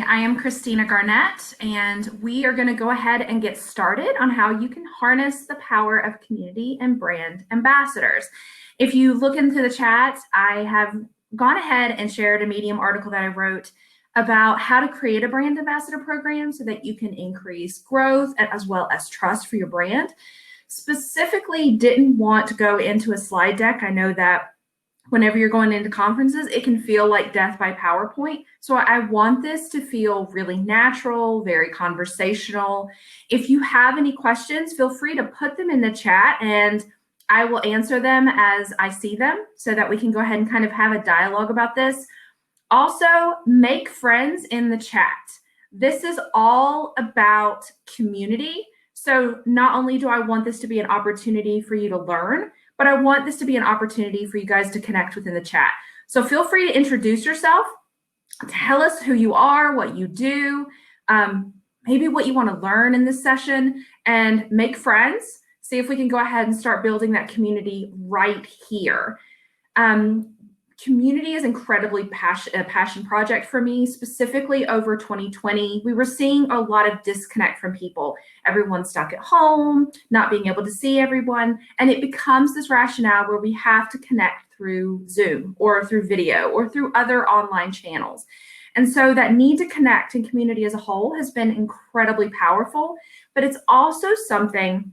I am Christina Garnett, and we are going to go ahead and get started on how you can harness the power of community and brand ambassadors. If you look into the chat, I have gone ahead and shared a Medium article that I wrote about how to create a brand ambassador program so that you can increase growth as well as trust for your brand. Specifically, didn't want to go into a slide deck. I know that whenever you're going into conferences, it can feel like death by PowerPoint. So I want this to feel really natural, very conversational. If you have any questions, feel free to put them in the chat and I will answer them as I see them so that we can go ahead and kind of have a dialogue about this. Also, make friends in the chat. This is all about community. So not only do I want this to be an opportunity for you to learn, but I want this to be an opportunity for you guys to connect within the chat. So feel free to introduce yourself, tell us who you are, what you do, maybe what you want to learn in this session, and make friends. See if we can go ahead and start building that community right here. Community is incredibly a passion project for me, specifically over 2020. We were seeing a lot of disconnect from people. Everyone's stuck at home, not being able to see everyone. And it becomes this rationale where we have to connect through Zoom or through video or through other online channels. And so that need to connect in community as a whole has been incredibly powerful, but it's also something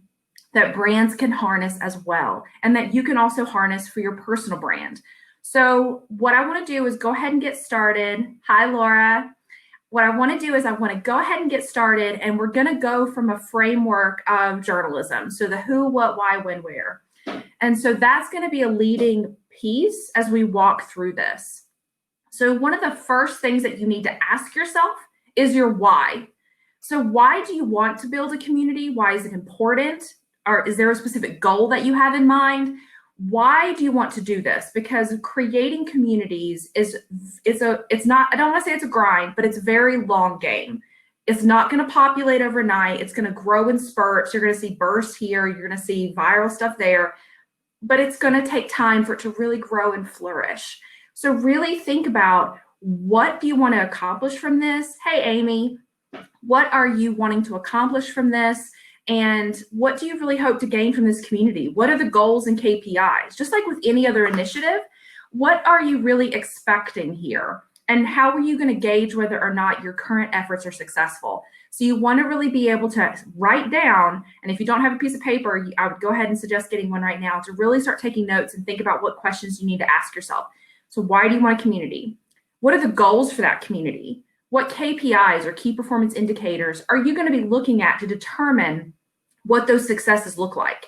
that brands can harness as well, and that you can also harness for your personal brand. So what I want to do is go ahead and get started. Hi, Laura. What I want to do is I want to go ahead and get started, and we're going to go from a framework of journalism. So the who, what, why, when, where. And so that's going to be a leading piece as we walk through this. So one of the first things that you need to ask yourself is your why. So why do you want to build a community? Why is it important? Or is there a specific goal that you have in mind? Why do you want to do this? Because creating communities it's not, I don't want to say it's a grind, but it's a very long game. It's not going to populate overnight. It's going to grow in spurts. You're going to see bursts here. You're going to see viral stuff there, but it's going to take time for it to really grow and flourish. So really think about, what do you want to accomplish from this? Hey, Amy, what are you wanting to accomplish from this? And what do you really hope to gain from this community? What are the goals and KPIs? Just like with any other initiative, what are you really expecting here? And how are you going to gauge whether or not your current efforts are successful? So you want to really be able to write down, and if you don't have a piece of paper, I would go ahead and suggest getting one right now to really start taking notes and think about what questions you need to ask yourself. So why do you want a community? What are the goals for that community? What KPIs or key performance indicators are you going to be looking at to determine what those successes look like?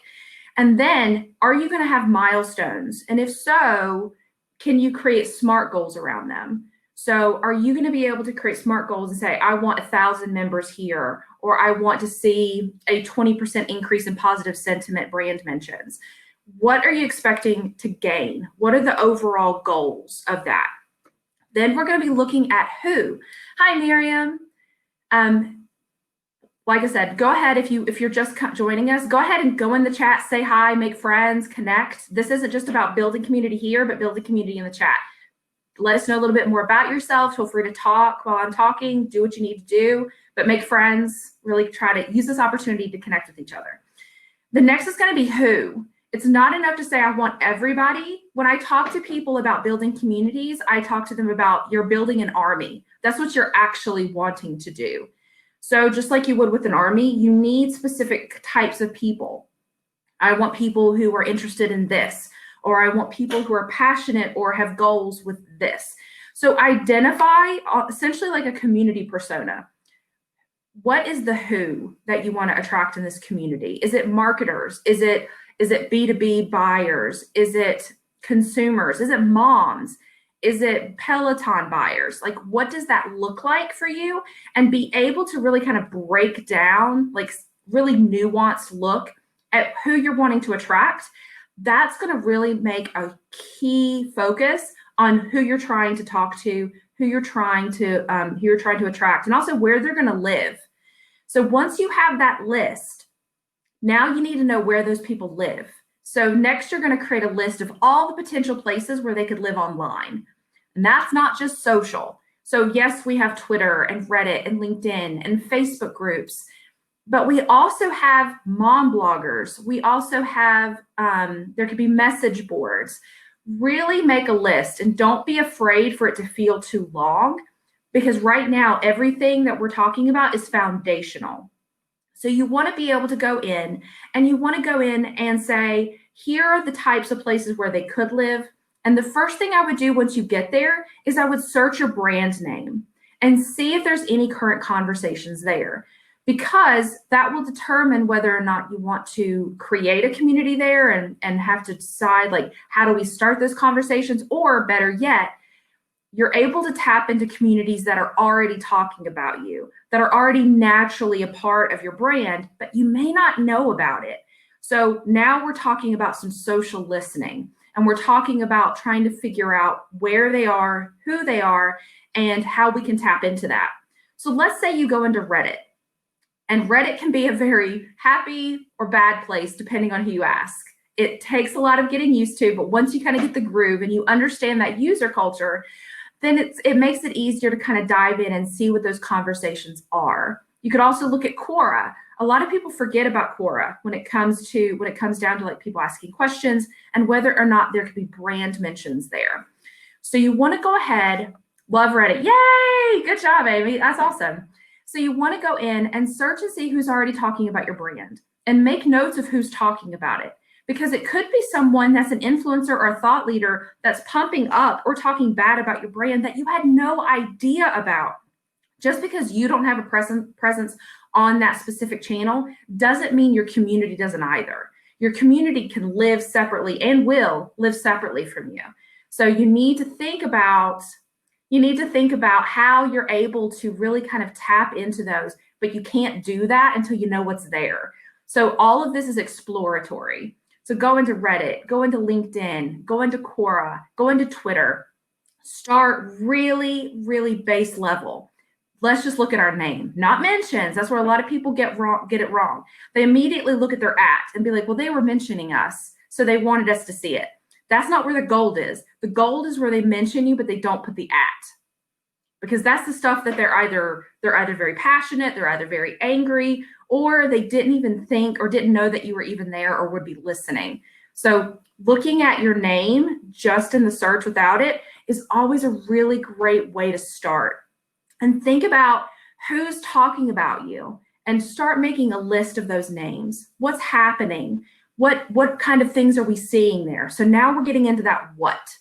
And then, are you going to have milestones? And if so, can you create SMART goals around them? So are you going to be able to create SMART goals and say, I want 1,000 members here, or I want to see a 20% increase in positive sentiment brand mentions? What are you expecting to gain? What are the overall goals of that? Then we're going to be looking at who. Hi, Miriam. Like I said, go ahead, if you're just joining us, go ahead and go in the chat, say hi, make friends, connect. This isn't just about building community here, but building community in the chat. Let us know a little bit more about yourself. Feel free to talk while I'm talking, do what you need to do, but make friends, really try to use this opportunity to connect with each other. The next is going to be who. It's not enough to say I want everybody. When I talk to people about building communities, I talk to them about you're building an army. That's what you're actually wanting to do. So just like you would with an army, you need specific types of people. I want people who are interested in this, or I want people who are passionate or have goals with this. So identify essentially like a community persona. What is the who that you want to attract in this community? Is it marketers? Is it B2B buyers? Is it consumers? Is it moms? Is it Peloton buyers? Like, what does that look like for you? And be able to really kind of break down, like really nuanced look at who you're wanting to attract. That's going to really make a key focus on who you're trying to talk to, who you're trying to attract, and also where they're going to live. So once you have that list, now you need to know where those people live. So next, you're going to create a list of all the potential places where they could live online. And that's not just social. So yes, we have Twitter and Reddit and LinkedIn and Facebook groups, but we also have mom bloggers. We also have, there could be message boards. Really make a list and don't be afraid for it to feel too long, because right now, everything that we're talking about is foundational. So you want to be able to go in and you want to go in and say, here are the types of places where they could live. And the first thing I would do once you get there is I would search your brand name and see if there's any current conversations there, because that will determine whether or not you want to create a community there and have to decide, like, how do we start those conversations? Or better yet, you're able to tap into communities that are already talking about you, that are already naturally a part of your brand, but you may not know about it. So now we're talking about some social listening, and we're talking about trying to figure out where they are, who they are, and how we can tap into that. So let's say you go into Reddit, and Reddit can be a very happy or bad place depending on who you ask. It takes a lot of getting used to, but once you kind of get the groove and you understand that user culture, then it makes it easier to kind of dive in and see what those conversations are. You could also look at Quora. A lot of people forget about Quora when it comes down to like people asking questions and whether or not there could be brand mentions there. So you want to go ahead, love Reddit. Yay! Good job, Amy. That's awesome. So you want to go in and search and see who's already talking about your brand and make notes of who's talking about it. Because it could be someone that's an influencer or a thought leader that's pumping up or talking bad about your brand that you had no idea about. Just because you don't have a presence on that specific channel doesn't mean your community doesn't either. Your community can live separately and will live separately from you. So you need to think about how you're able to really kind of tap into those, but you can't do that until you know what's there. So all of this is exploratory. So go into Reddit, go into LinkedIn, go into Quora, go into Twitter. Start really, really base level. Let's just look at our name, not mentions. That's where a lot of people get it wrong. They immediately look at their @ and be like, well, they were mentioning us, so they wanted us to see it. That's not where the gold is. The gold is where they mention you, but they don't put the @ because that's the stuff that they're either very passionate, they're either very angry, or they didn't even think or didn't know that you were even there or would be listening. So looking at your name just in the search without it is always a really great way to start. And think about who's talking about you and start making a list of those names. What's happening? What kind of things are we seeing there? So now we're getting into that what.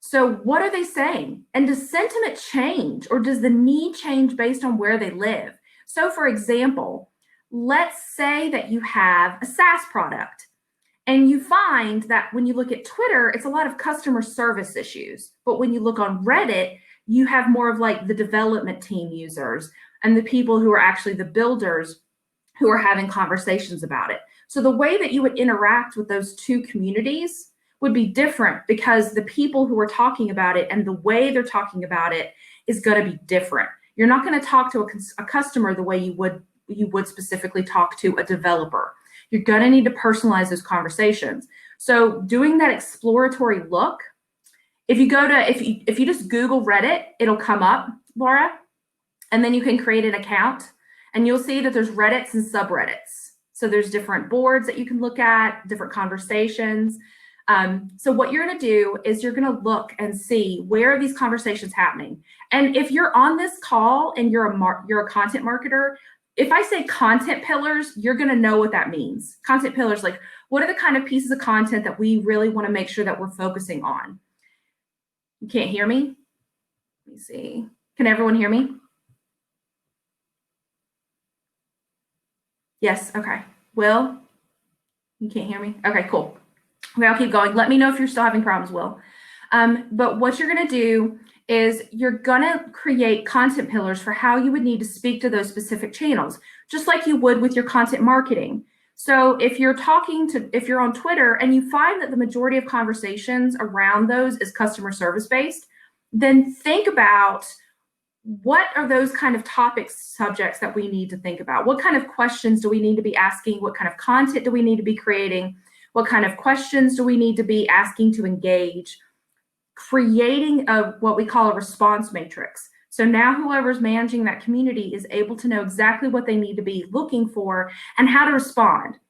So what are they saying? And does sentiment change, or does the need change based on where they live? So for example, let's say that you have a SaaS product and you find that when you look at Twitter, it's a lot of customer service issues. But when you look on Reddit, you have more of like the development team users and the people who are actually the builders who are having conversations about it. So the way that you would interact with those two communities would be different, because the people who are talking about it and the way they're talking about it is going to be different. You're not going to talk to a customer the way you would specifically talk to a developer. You're going to need to personalize those conversations. So doing that exploratory look, if you just Google Reddit, it'll come up, Laura, and then you can create an account and you'll see that there's Reddits and subreddits. So there's different boards that you can look at, different conversations. So what you're going to do is you're going to look and see where are these conversations happening. And if you're on this call and you're a content marketer, if I say content pillars, you're going to know what that means. Content pillars, like what are the kind of pieces of content that we really want to make sure that we're focusing on? You can't hear me? Let me see. Can everyone hear me? Yes. Okay. Will, you can't hear me? Okay, cool. Okay, I'll keep going. Let me know if you're still having problems, Will. But what you're going to do is you're going to create content pillars for how you would need to speak to those specific channels, just like you would with your content marketing. So if you're on Twitter and you find that the majority of conversations around those is customer service based, then think about what are those kind of topics, subjects that we need to think about? What kind of questions do we need to be asking? What kind of content do we need to be creating? What kind of questions do we need to be asking to engage? Creating what we call a response matrix. So now whoever's managing that community is able to know exactly what they need to be looking for and how to respond,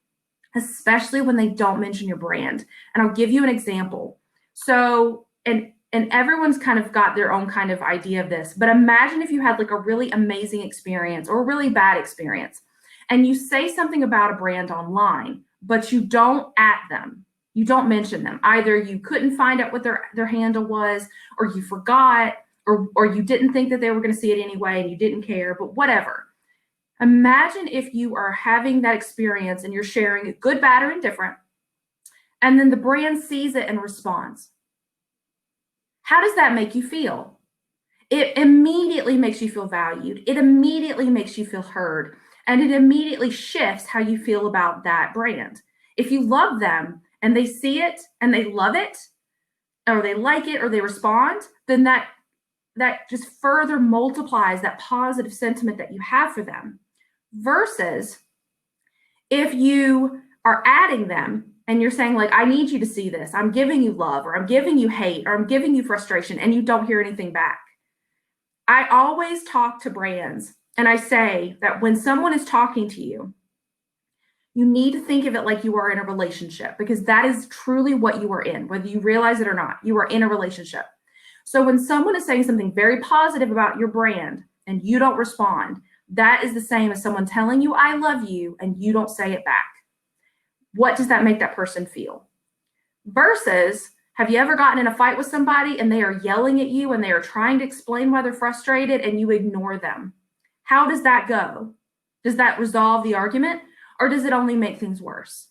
especially when they don't mention your brand. And I'll give you an example. So, and everyone's kind of got their own kind of idea of this, but imagine if you had like a really amazing experience or a really bad experience, and you say something about a brand online, but you don't at them. You don't mention them. Either you couldn't find out what their handle was, or you forgot, or you didn't think that they were going to see it anyway and you didn't care, but whatever. Imagine if you are having that experience and you're sharing it, good, bad, or indifferent, and then the brand sees it and responds. How does that make you feel? It immediately makes you feel valued. It immediately makes you feel heard. And it immediately shifts how you feel about that brand. If you love them and they see it and they love it, or they like it, or they respond, then that just further multiplies that positive sentiment that you have for them. Versus if you are adding them and you're saying like, I need you to see this, I'm giving you love, or I'm giving you hate, or I'm giving you frustration, and you don't hear anything back. I always talk to brands and I say that when someone is talking to you, you need to think of it like you are in a relationship, because that is truly what you are in, whether you realize it or not. You are in a relationship. So when someone is saying something very positive about your brand and you don't respond, that is the same as someone telling you, I love you, and you don't say it back. What does that make that person feel? Versus, have you ever gotten in a fight with somebody and they are yelling at you and they are trying to explain why they're frustrated and you ignore them? How does that go? Does that resolve the argument, or does it only make things worse?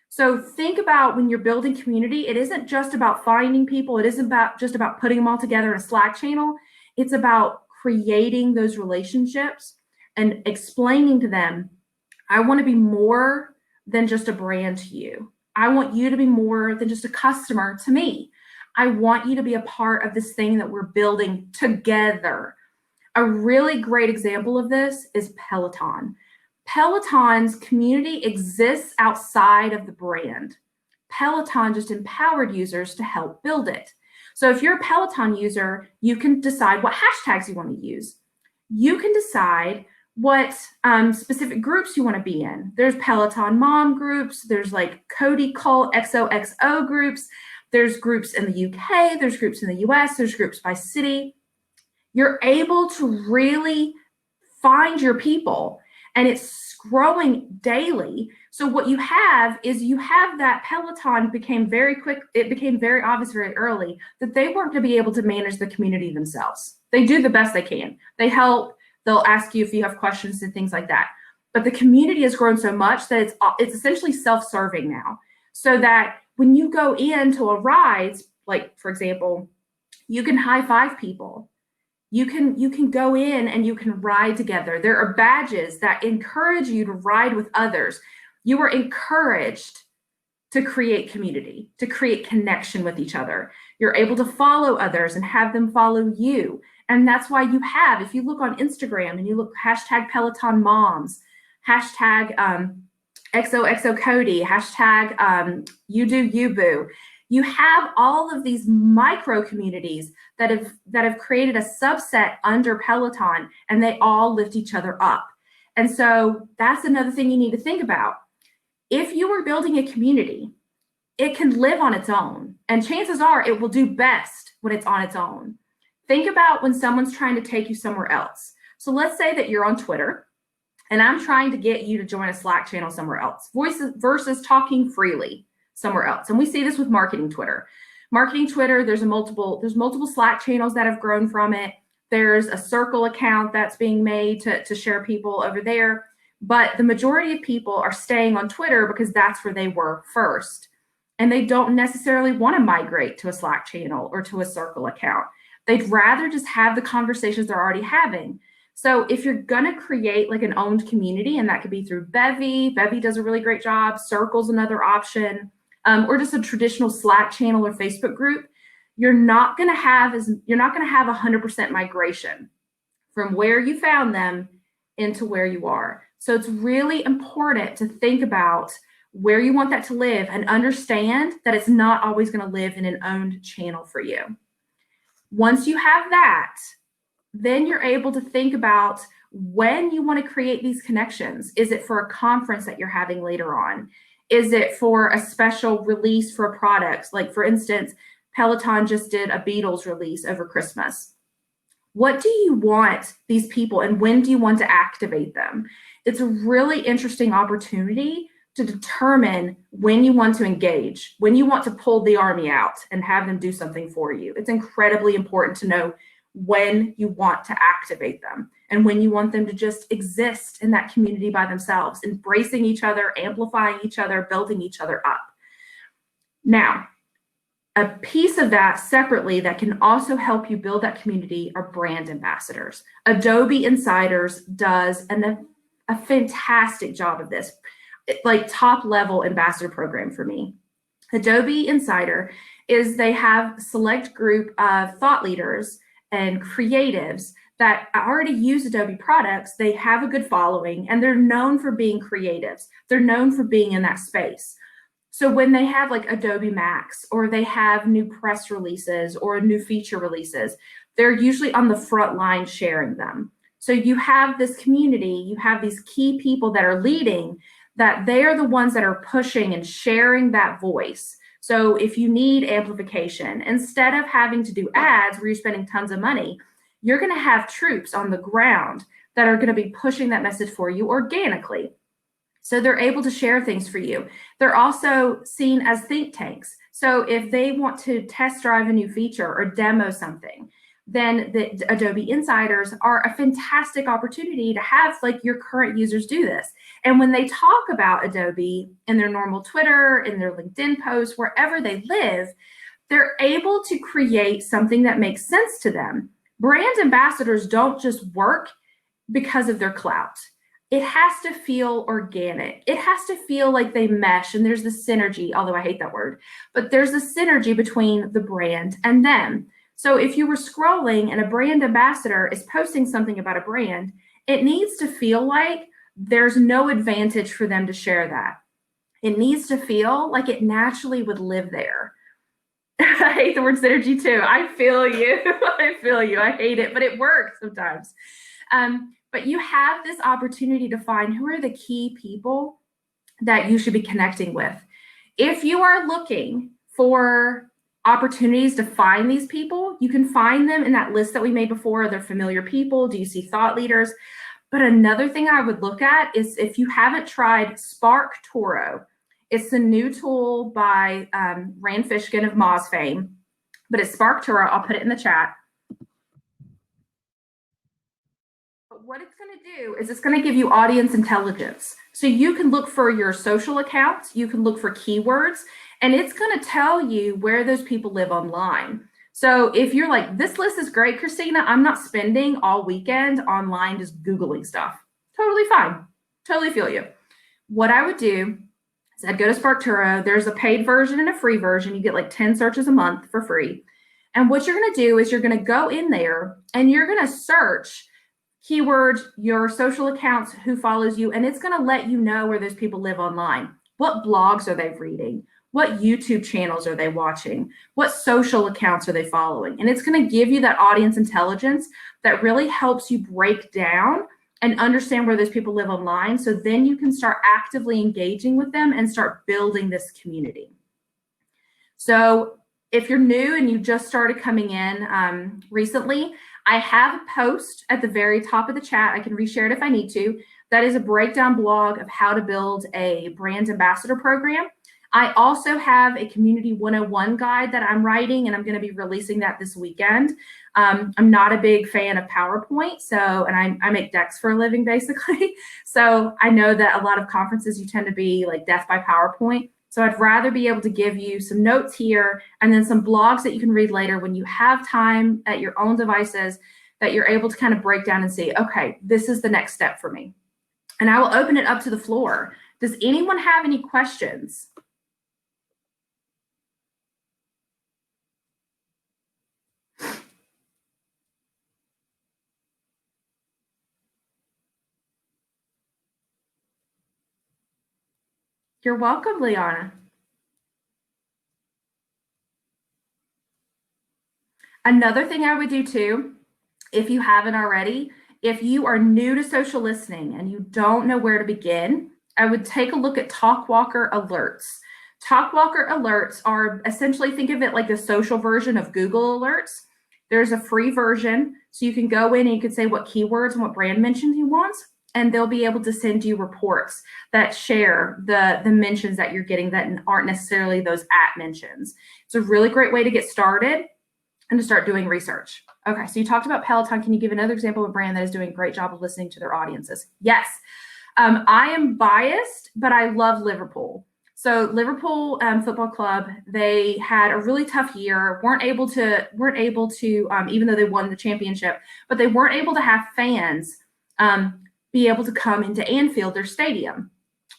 So think about when you're building community, it isn't just about finding people. It isn't just about putting them all together in a Slack channel. It's about creating those relationships and explaining to them, I want to be more than just a brand to you. I want you to be more than just a customer to me. I want you to be a part of this thing that we're building together. A really great example of this is Peloton. Peloton's community exists outside of the brand. Peloton just empowered users to help build it. So if you're a Peloton user, you can decide what hashtags you want to use. You can decide what specific groups you want to be in. There's Peloton mom groups. There's like Cody Cult XOXO groups. There's groups in the UK. There's groups in the US. There's groups by city. You're able to really find your people, and it's growing daily. So what you have is you have that Peloton became very quick. It became very obvious very early that they weren't going to be able to manage the community themselves. They do the best they can. They help. They'll ask you if you have questions and things like that. But the community has grown so much that it's essentially self-serving now. So that when you go into a ride, like for example, you can high five people. You can go in and you can ride together. There are badges that encourage you to ride with others. You are encouraged to create community, to create connection with each other. You're able to follow others and have them follow you. And that's why you have, if you look on Instagram and you look hashtag Peloton moms, hashtag XOXO Cody, hashtag you do you boo. You have all of these micro communities that have created a subset under Peloton, and they all lift each other up. And so that's another thing you need to think about. If you are building a community, it can live on its own, and chances are it will do best when it's on its own. Think about when someone's trying to take you somewhere else. So let's say that you're on Twitter and I'm trying to get you to join a Slack channel somewhere else, versus talking freely somewhere else. And we see this with marketing Twitter. Marketing Twitter, there's multiple Slack channels that have grown from it. There's a circle account that's being made to share people over there. But the majority of people are staying on Twitter because that's where they were first. And they don't necessarily want to migrate to a Slack channel or to a circle account. They'd rather just have the conversations they're already having. So if you're going to create like an owned community, and that could be through Bevy does a really great job, Circle's another option, or just a traditional Slack channel or Facebook group, you're not going to have 100% migration from where you found them into where you are. So it's really important to think about where you want that to live and understand that it's not always going to live in an owned channel for you. Once you have that, then you're able to think about when you want to create these connections. Is it for a conference that you're having later on? Is it for a special release for a product? Like, for instance, Peloton just did a Beatles release over Christmas. What do you want these people, and when do you want to activate them? It's a really interesting opportunity to determine when you want to engage, when you want to pull the army out and have them do something for you. It's incredibly important to know when you want to activate them and when you want them to just exist in that community by themselves, embracing each other, amplifying each other, building each other up. Now, a piece of that separately that can also help you build that community are brand ambassadors. Adobe Insiders does a fantastic job of this, like top level ambassador program for me. Adobe Insider is they have a select group of thought leaders and creatives that already use Adobe products. They have a good following and they're known for being creatives. They're known for being in that space. So when they have like Adobe Max or they have new press releases or new feature releases, they're usually on the front line sharing them. So you have this community, you have these key people that are leading, that they are the ones that are pushing and sharing that voice. So if you need amplification, instead of having to do ads where you're spending tons of money, you're going to have troops on the ground that are going to be pushing that message for you organically. So they're able to share things for you. They're also seen as think tanks. So if they want to test drive a new feature or demo something, then the Adobe Insiders are a fantastic opportunity to have like your current users do this. And when they talk about Adobe in their normal Twitter, in their LinkedIn posts, wherever they live, they're able to create something that makes sense to them. Brand ambassadors don't just work because of their clout. It has to feel organic. It has to feel like they mesh and there's the synergy, although I hate that word, but there's the synergy between the brand and them. So if you were scrolling and a brand ambassador is posting something about a brand, it needs to feel like there's no advantage for them to share that. It needs to feel like it naturally would live there. I hate the word synergy too. I feel you. I feel you. I hate it, but it works sometimes. But you have this opportunity to find who are the key people that you should be connecting with. If you are looking for opportunities to find these people, you can find them in that list that we made before. They're familiar people. Do you see thought leaders? But another thing I would look at is if you haven't tried Spark Toro. It's a new tool by Rand Fishkin of Moz fame, but it's Spark Toro. I'll put it in the chat. But what it's going to do is it's going to give you audience intelligence. So you can look for your social accounts, you can look for keywords, and it's going to tell you where those people live online. So if you're like, this list is great, Christina, I'm not spending all weekend online just Googling stuff. Totally fine. Totally feel you. What I would do is I'd go to Spark Toro. There's a paid version and a free version. You get like 10 searches a month for free. And what you're going to do is you're going to go in there and you're going to search keywords, your social accounts, who follows you, and it's going to let you know where those people live online. What blogs are they reading? What YouTube channels are they watching? What social accounts are they following? And it's going to give you that audience intelligence that really helps you break down and understand where those people live online. So then you can start actively engaging with them and start building this community. So if you're new and you just started coming in recently, I have a post at the very top of the chat. I can reshare it if I need to. That is a breakdown blog of how to build a brand ambassador program. I also have a Community 101 guide that I'm writing, and I'm going to be releasing that this weekend. I'm not a big fan of PowerPoint, and I make decks for a living, basically. So I know that a lot of conferences, you tend to be like death by PowerPoint. So I'd rather be able to give you some notes here and then some blogs that you can read later when you have time at your own devices that you're able to kind of break down and see, okay, this is the next step for me. And I will open it up to the floor. Does anyone have any questions? You're welcome, Liana. Another thing I would do too if you haven't already, if you are new to social listening and you don't know where to begin, I would take a look at Talkwalker Alerts. Talkwalker Alerts are essentially, think of it like the social version of Google Alerts. There's a free version, so you can go in and you can say what keywords and what brand mentions you want, and they'll be able to send you reports that share the mentions that you're getting that aren't necessarily those at mentions. It's a really great way to get started and to start doing research. Okay, so you talked about Peloton. Can you give another example of a brand that is doing a great job of listening to their audiences? Yes. I am biased, but I love Liverpool. So Liverpool Football Club, they had a really tough year, weren't able to even though they won the championship, but they weren't able to have fans be able to come into Anfield, their stadium.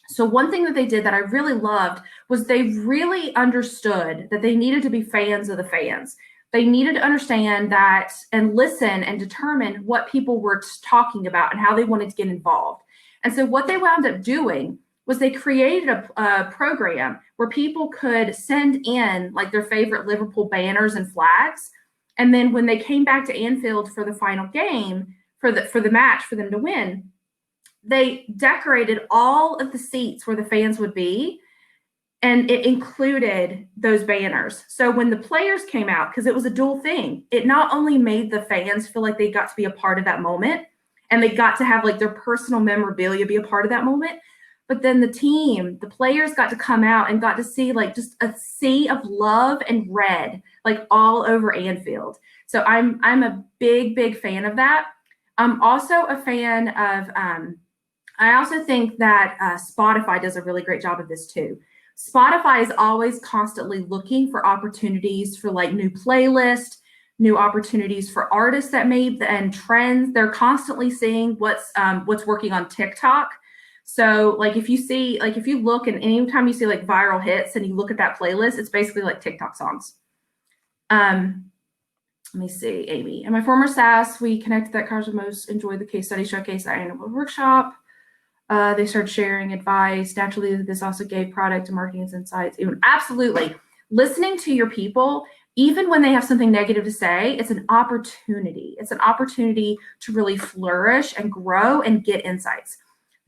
So one thing that they did that I really loved was they really understood that they needed to be fans of the fans. They needed to understand that and listen and determine what people were talking about and how they wanted to get involved. And so what they wound up doing was they created a program where people could send in like their favorite Liverpool banners and flags. And then when they came back to Anfield for the final game, for the match for them to win, they decorated all of the seats where the fans would be, and it included those banners. So when the players came out, because it was a dual thing, it not only made the fans feel like they got to be a part of that moment and they got to have like their personal memorabilia be a part of that moment, but then the players got to come out and got to see like just a sea of love and red, like all over Anfield. So I'm a big fan of that. I'm also a fan of, I also think that Spotify does a really great job of this too. Spotify is always constantly looking for opportunities for like new playlists, new opportunities for artists and trends. They're constantly seeing what's working on TikTok. So like if you look and anytime you see like viral hits and you look at that playlist, it's basically like TikTok songs. Let me see, Amy. In my former SAS, we connected that cars would most enjoy the case study showcase at annual workshop. They started sharing advice. Naturally, this also gave product and marketing insights. Absolutely. Listening to your people, even when they have something negative to say, it's an opportunity. It's an opportunity to really flourish and grow and get insights.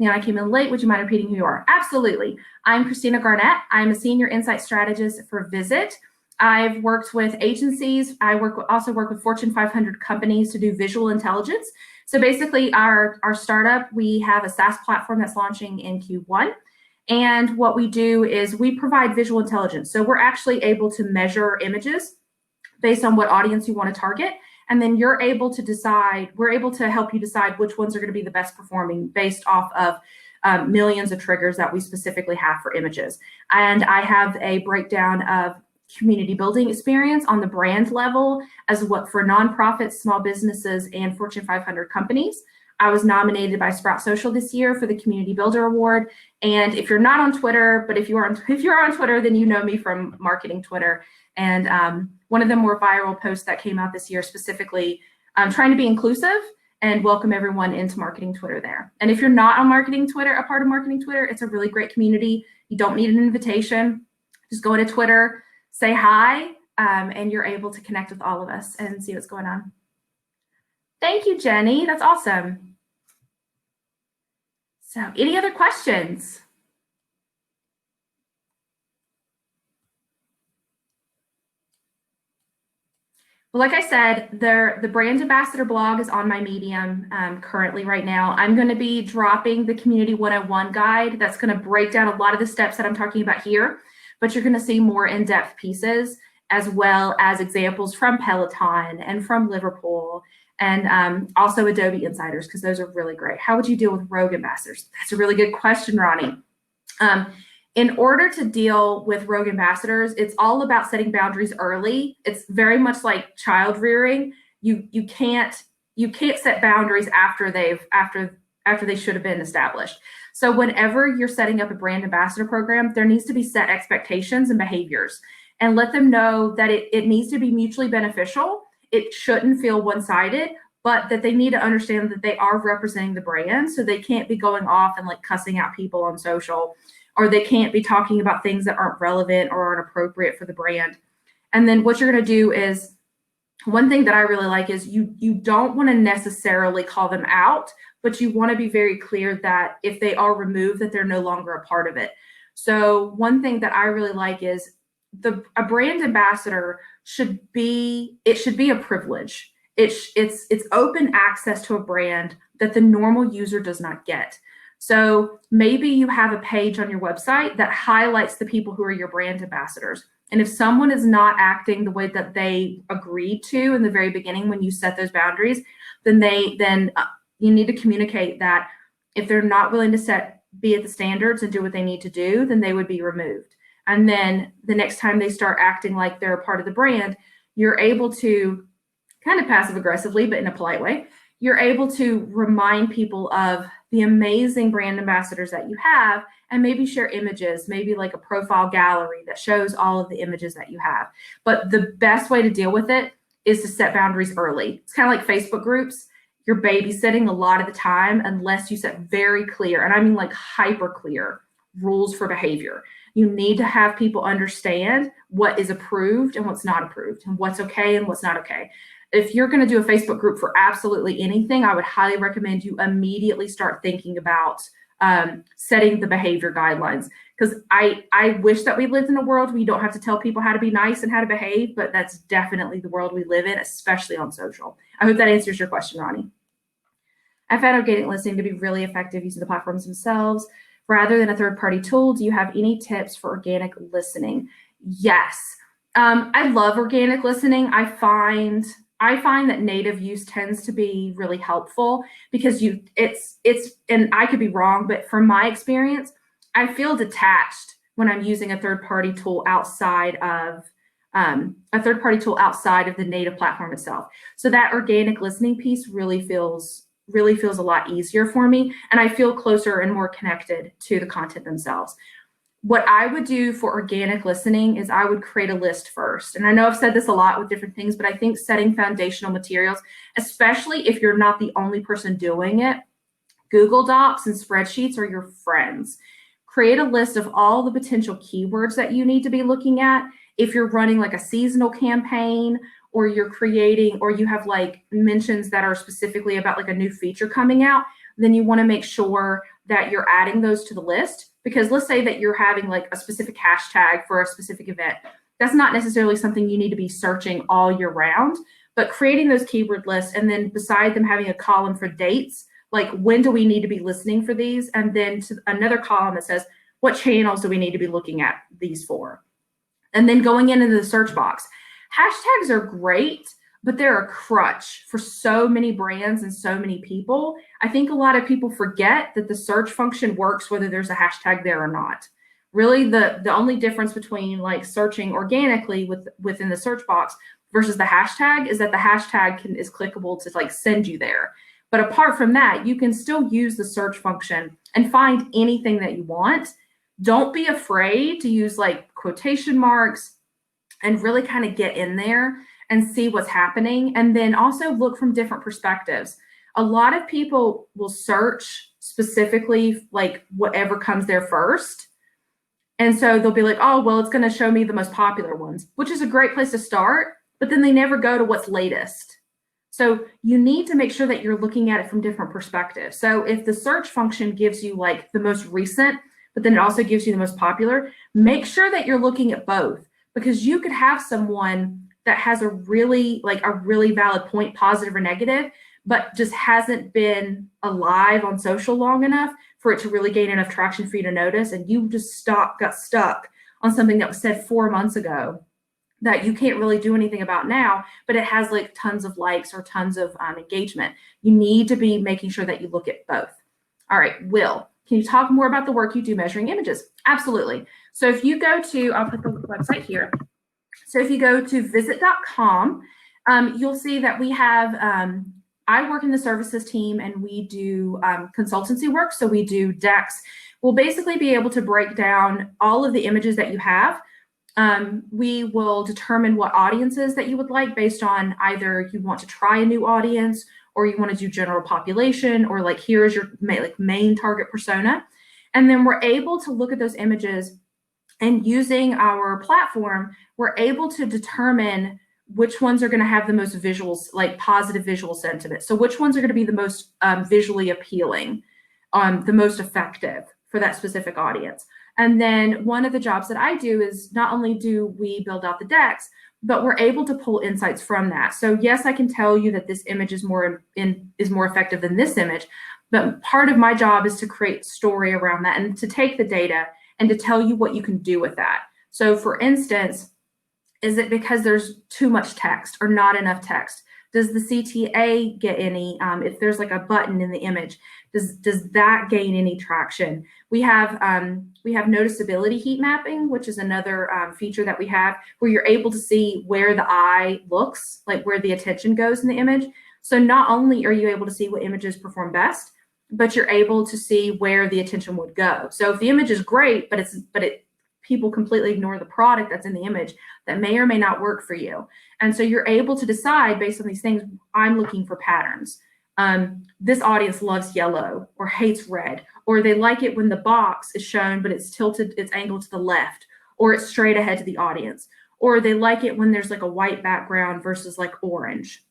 I came in late. Would you mind repeating who you are? Absolutely. I'm Christina Garnett. I'm a senior insight strategist for Visit. I've worked with agencies. I also work with Fortune 500 companies to do visual intelligence. So basically our startup, we have a SaaS platform that's launching in Q1. And what we do is we provide visual intelligence. So we're actually able to measure images based on what audience you want to target. And then we're able to help you decide which ones are going to be the best performing based off of millions of triggers that we specifically have for images. And I have a breakdown of community building experience on the brand level as what for nonprofits, small businesses, and Fortune 500 companies. I was nominated by Sprout Social this year for the Community Builder Award. And if you're not on Twitter, but if you're on Twitter, then you know me from marketing Twitter. And one of the more viral posts that came out this year specifically trying to be inclusive and welcome everyone into marketing Twitter there. And if you're not on marketing Twitter, a part of marketing Twitter, it's a really great community. You don't need an invitation. Just go into Twitter, say hi, and you're able to connect with all of us and see what's going on. Thank you, Jenny. That's awesome. So any other questions? Well, like I said, the brand ambassador blog is on my Medium currently right now. I'm going to be dropping the Community 101 guide that's going to break down a lot of the steps that I'm talking about here, but you're going to see more in-depth pieces as well as examples from Peloton and from Liverpool and also Adobe Insiders, because those are really great. How would you deal with rogue ambassadors? That's a really good question, Ronnie. In order to deal with rogue ambassadors, it's all about setting boundaries early. It's very much like child rearing. You can't set boundaries after they should have been established. So whenever you're setting up a brand ambassador program, there needs to be set expectations and behaviors, and let them know that it needs to be mutually beneficial. It shouldn't feel one-sided, but that they need to understand that they are representing the brand, so they can't be going off and like cussing out people on social, or they can't be talking about things that aren't relevant or aren't appropriate for the brand. And then what you're going to do is one thing that I really like is you don't want to necessarily call them out, but you want to be very clear that if they are removed, that they're no longer a part of it. So one thing that I really like is a brand ambassador should be a privilege. It's open access to a brand that the normal user does not get. So maybe you have a page on your website that highlights the people who are your brand ambassadors. And if someone is not acting the way that they agreed to in the very beginning when you set those boundaries, then you need to communicate that if they're not willing to be at the standards and do what they need to do, then they would be removed. And then the next time they start acting like they're a part of the brand, you're able to kind of passive aggressively, but in a polite way, you're able to remind people of the amazing brand ambassadors that you have and maybe share images, maybe like a profile gallery that shows all of the images that you have. But the best way to deal with it is to set boundaries early. It's kind of like Facebook groups. You're babysitting a lot of the time unless you set very clear, and I mean like hyper clear rules for behavior. You need to have people understand what is approved and what's not approved and what's okay and what's not okay. If you're going to do a Facebook group for absolutely anything, I would highly recommend you immediately start thinking about setting the behavior guidelines. Because I wish that we lived in a world where you don't have to tell people how to be nice and how to behave, but that's definitely the world we live in, especially on social. I hope that answers your question, Ronnie. I found organic listening to be really effective using the platforms themselves rather than a third-party tool. Do you have any tips for organic listening? Yes. I love organic listening. I find that native use tends to be really helpful because and I could be wrong, but from my experience, I feel detached when I'm using a third-party tool outside of the native platform itself. So that organic listening piece really feels a lot easier for me, and I feel closer and more connected to the content themselves. What I would do for organic listening is I would create a list first. And I know I've said this a lot with different things, but I think setting foundational materials, especially if you're not the only person doing it, Google Docs and spreadsheets are your friends. Create a list of all the potential keywords that you need to be looking at. If you're running like a seasonal campaign, or you're creating, or you have like mentions that are specifically about like a new feature coming out, then you want to make sure that you're adding those to the list. Because let's say that you're having like a specific hashtag for a specific event. That's not necessarily something you need to be searching all year round, but creating those keyword lists, and then beside them having a column for dates, like when do we need to be listening for these? And then to another column that says, what channels do we need to be looking at these for? And then going into the search box. Hashtags are great, but they're a crutch for so many brands and so many people. I think a lot of people forget that the search function works whether there's a hashtag there or not. Really, the only difference between like searching organically within the search box versus the hashtag is that the hashtag is clickable to like send you there. But apart from that, you can still use the search function and find anything that you want. Don't be afraid to use like quotation marks and really kind of get in there and see what's happening. And then also look from different perspectives. A lot of people will search specifically like whatever comes there first. And so they'll be like, oh, well, it's going to show me the most popular ones, which is a great place to start, but then they never go to what's latest. So you need to make sure that you're looking at it from different perspectives. So if the search function gives you like the most recent, but then it also gives you the most popular, make sure that you're looking at both. Because you could have someone that has a really valid point, positive or negative, but just hasn't been alive on social long enough for it to really gain enough traction for you to notice. And you just got stuck on something that was said 4 months ago that you can't really do anything about now, but it has like tons of likes or tons of engagement. You need to be making sure that you look at both. All right, Will, can you talk more about the work you do measuring images? Absolutely. So if you go to, I'll put the website here. So if you go to visit.com, you'll see that we have, I work in the services team and we do consultancy work. So we do decks. We'll basically be able to break down all of the images that you have. We will determine what audiences that you would like based on either you want to try a new audience or you want to do general population, or like here is your main target persona. And then we're able to look at those images, and using our platform, we're able to determine which ones are going to have the most visuals, like positive visual sentiment. So which ones are going to be the most visually appealing, the most effective for that specific audience. And then one of the jobs that I do is not only do we build out the decks, but we're able to pull insights from that. So yes, I can tell you that this image is more effective than this image, but part of my job is to create story around that and to take the data and to tell you what you can do with that. So for instance, is it because there's too much text or not enough text? Does the CTA get any, if there's like a button in the image, does that gain any traction? We have noticeability heat mapping, which is another feature that we have, where you're able to see where the eye looks, like where the attention goes in the image. So not only are you able to see what images perform best, but you're able to see where the attention would go. So if the image is great, but people completely ignore the product that's in the image, that may or may not work for you. And so you're able to decide based on these things, I'm looking for patterns. This audience loves yellow or hates red, or they like it when the box is shown, but it's tilted, it's angled to the left, or it's straight ahead to the audience, or they like it when there's like a white background versus like orange.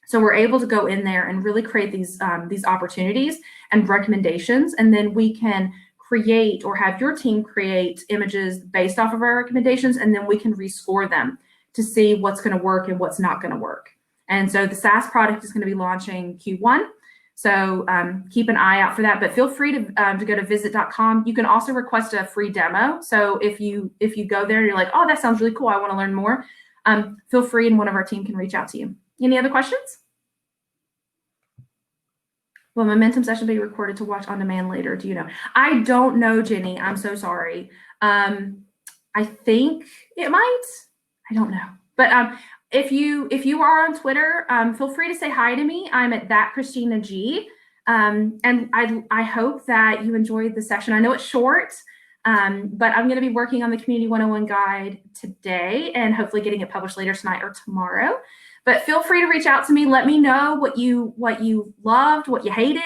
So we're able to go in there and really create these opportunities and recommendations, and then we can create or have your team create images based off of our recommendations, and then we can rescore them to see what's going to work and what's not going to work. And so the SaaS product is going to be launching Q1. So keep an eye out for that, but feel free to go to visit.com. You can also request a free demo. So if you go there and you're like, oh, that sounds really cool, I want to learn more, feel free and one of our team can reach out to you. Any other questions? Will Momentum session be recorded to watch on demand later? Do you know? I don't know, Jenny. I'm so sorry. I think it might. I don't know. But if you are on Twitter, feel free to say hi to me. I'm at that Christina G. And I hope that you enjoyed the session. I know it's short, but I'm going to be working on the Community 101 guide today and hopefully getting it published later tonight or tomorrow. But feel free to reach out to me. Let me know what you loved, what you hated.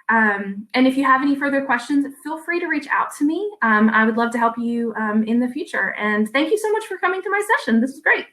And if you have any further questions, feel free to reach out to me. I would love to help you in the future. And thank you so much for coming to my session. This was great.